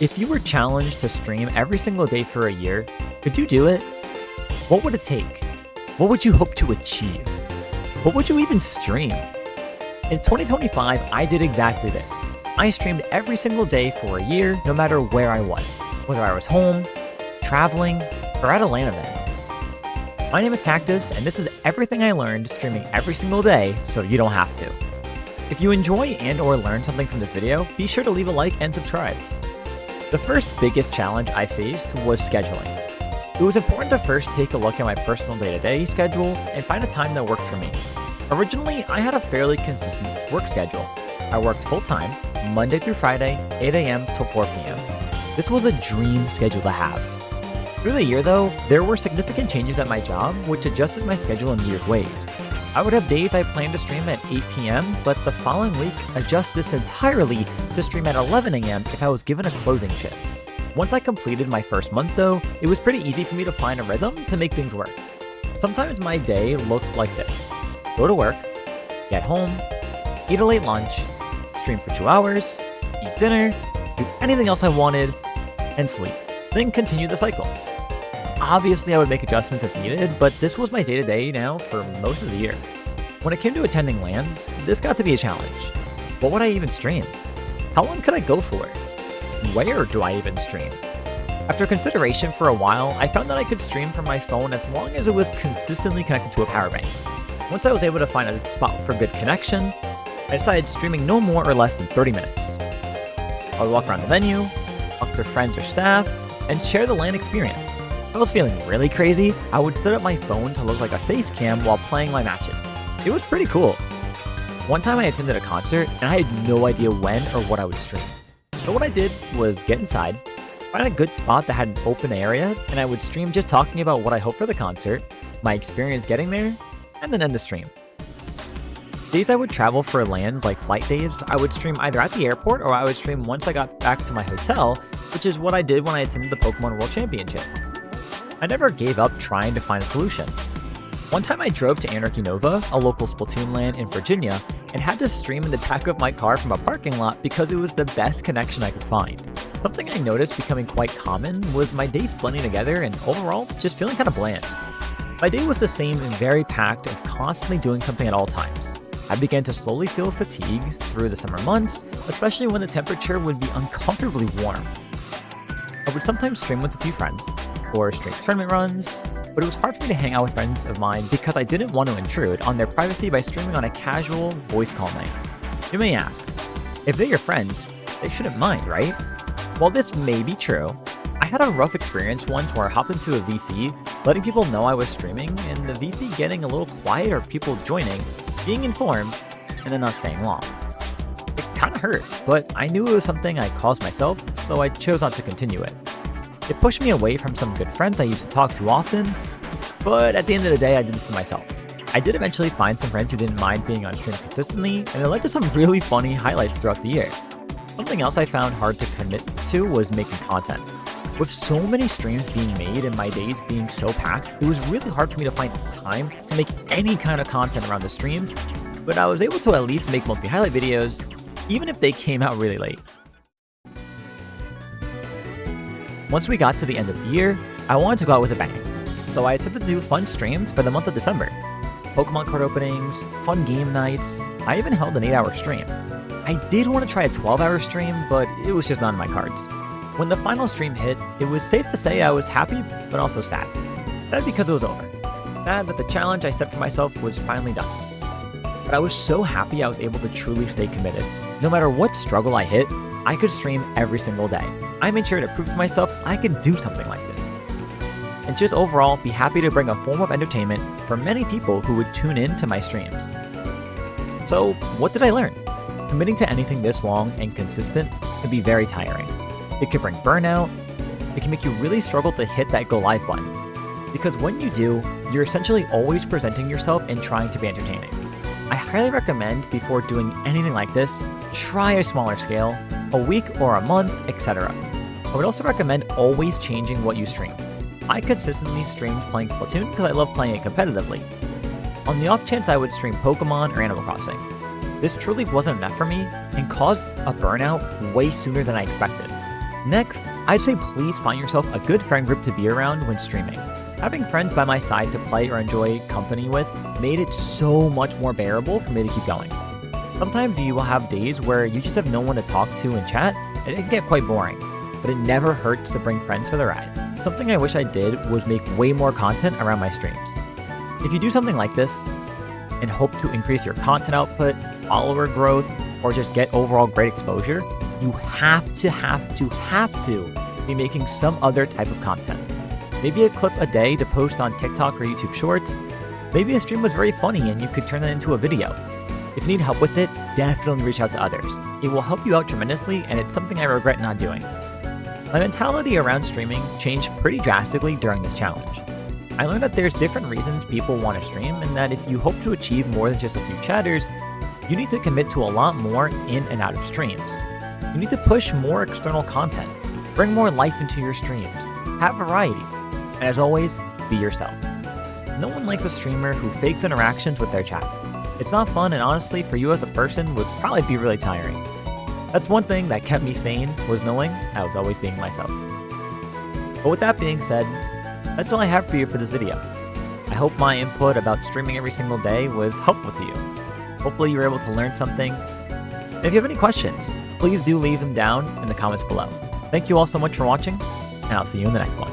If you were challenged to stream every single day for a year, could you do it? What would it take? What would you hope to achieve? What would you even stream? In 2025, I did exactly this. I streamed every single day for a year, no matter where I was, whether I was home, traveling, or at a LAN event. My name is Cactus, and this is everything I learned streaming every single day so you don't have to. If you enjoy and or learn something from this video, be sure to leave a like and subscribe. The first biggest challenge I faced was scheduling. It was important to first take a look at my personal day-to-day schedule and find a time that worked for me. Originally, I had a fairly consistent work schedule. I worked full-time, Monday through Friday, 8 a.m. till 4 p.m. This was a dream schedule to have. Through the year though, there were significant changes at my job which adjusted my schedule in weird ways. I would have days I planned to stream at 8 p.m., but the following week adjust this entirely to stream at 11 a.m. if I was given a closing shift. Once I completed my first month though, it was pretty easy for me to find a rhythm to make things work. Sometimes my day looked like this. Go to work, get home, eat a late lunch, stream for 2 hours, eat dinner, do anything else I wanted, and sleep. Then continue the cycle. Obviously, I would make adjustments if needed, but this was my day-to-day now for most of the year. When it came to attending LANs, this got to be a challenge. What would I even stream? How long could I go for? Where do I even stream? After consideration for a while, I found that I could stream from my phone as long as it was consistently connected to a power bank. Once I was able to find a spot for good connection, I decided streaming no more or less than 30 minutes. I would walk around the venue, talk to friends or staff, and share the LAN experience. If I was feeling really crazy, I would set up my phone to look like a face cam while playing my matches. It was pretty cool. One time I attended a concert and I had no idea when or what I would stream. So what I did was get inside, find a good spot that had an open area, and I would stream just talking about what I hoped for the concert, my experience getting there, and then end the stream. Days I would travel for LANs like flight days, I would stream either at the airport or I would stream once I got back to my hotel, which is what I did when I attended the Pokemon World Championship. I never gave up trying to find a solution. One time I drove to Anarchy Nova, a local Splatoon LAN in Virginia, and had to stream in the back of my car from a parking lot because it was the best connection I could find. Something I noticed becoming quite common was my days blending together and overall just feeling kind of bland. My day was the same and very packed of constantly doing something at all times. I began to slowly feel fatigue through the summer months, especially when the temperature would be uncomfortably warm. I would sometimes stream with a few friends, or stream tournament runs, but it was hard for me to hang out with friends of mine because I didn't want to intrude on their privacy by streaming on a casual voice call night. You may ask, if they're your friends, they shouldn't mind, right? While this may be true, I had a rough experience once where I hopped into a VC, letting people know I was streaming, and the VC getting a little quiet or people joining, being informed, and then not staying long. It kinda hurt, but I knew it was something I caused myself, so I chose not to continue it. It pushed me away from some good friends I used to talk to often, but at the end of the day, I did this to myself. I did eventually find some friends who didn't mind being on stream consistently, and it led to some really funny highlights throughout the year. Something else I found hard to commit to was making content. With so many streams being made and my days being so packed, it was really hard for me to find time to make any kind of content around the streams, but I was able to at least make monthly highlight videos, even if they came out really late. Once we got to the end of the year, I wanted to go out with a bang, so I attempted to do fun streams for the month of December. Pokemon card openings, fun game nights, I even held an 8-hour stream. I did want to try a 12-hour stream, but it was just not in my cards. When the final stream hit, it was safe to say I was happy, but also sad. Sad because it was over. Sad that the challenge I set for myself was finally done. But I was so happy I was able to truly stay committed. No matter what struggle I hit, I could stream every single day. I made sure to prove to myself I could do something like this. And just overall, be happy to bring a form of entertainment for many people who would tune in to my streams. So, what did I learn? Committing to anything this long and consistent can be very tiring. It can bring burnout. It can make you really struggle to hit that go live button. Because when you do, you're essentially always presenting yourself and trying to be entertaining. I highly recommend before doing anything like this, try a smaller scale, a week or a month, etc. I would also recommend always changing what you stream. I consistently streamed playing Splatoon because I love playing it competitively. On the off chance I would stream Pokemon or Animal Crossing. This truly wasn't enough for me and caused a burnout way sooner than I expected. Next, I'd say please find yourself a good friend group to be around when streaming. Having friends by my side to play or enjoy company with made it so much more bearable for me to keep going. Sometimes you will have days where you just have no one to talk to and chat, and it can get quite boring, but it never hurts to bring friends for the ride. Something I wish I did was make way more content around my streams. If you do something like this and hope to increase your content output, follower growth, or just get overall great exposure, you have to be making some other type of content. Maybe a clip a day to post on TikTok or YouTube Shorts. Maybe a stream was very funny and you could turn that into a video. If you need help with it, definitely reach out to others. It will help you out tremendously, and it's something I regret not doing. My mentality around streaming changed pretty drastically during this challenge. I learned that there's different reasons people want to stream, and that if you hope to achieve more than just a few chatters, you need to commit to a lot more in and out of streams. You need to push more external content, bring more life into your streams, have variety, and as always, be yourself. No one likes a streamer who fakes interactions with their chat. It's not fun, and honestly, for you as a person, would probably be really tiring. That's one thing that kept me sane, was knowing I was always being myself. But with that being said, that's all I have for you for this video. I hope my input about streaming every single day was helpful to you. Hopefully you were able to learn something. And if you have any questions, please do leave them down in the comments below. Thank you all so much for watching, and I'll see you in the next one.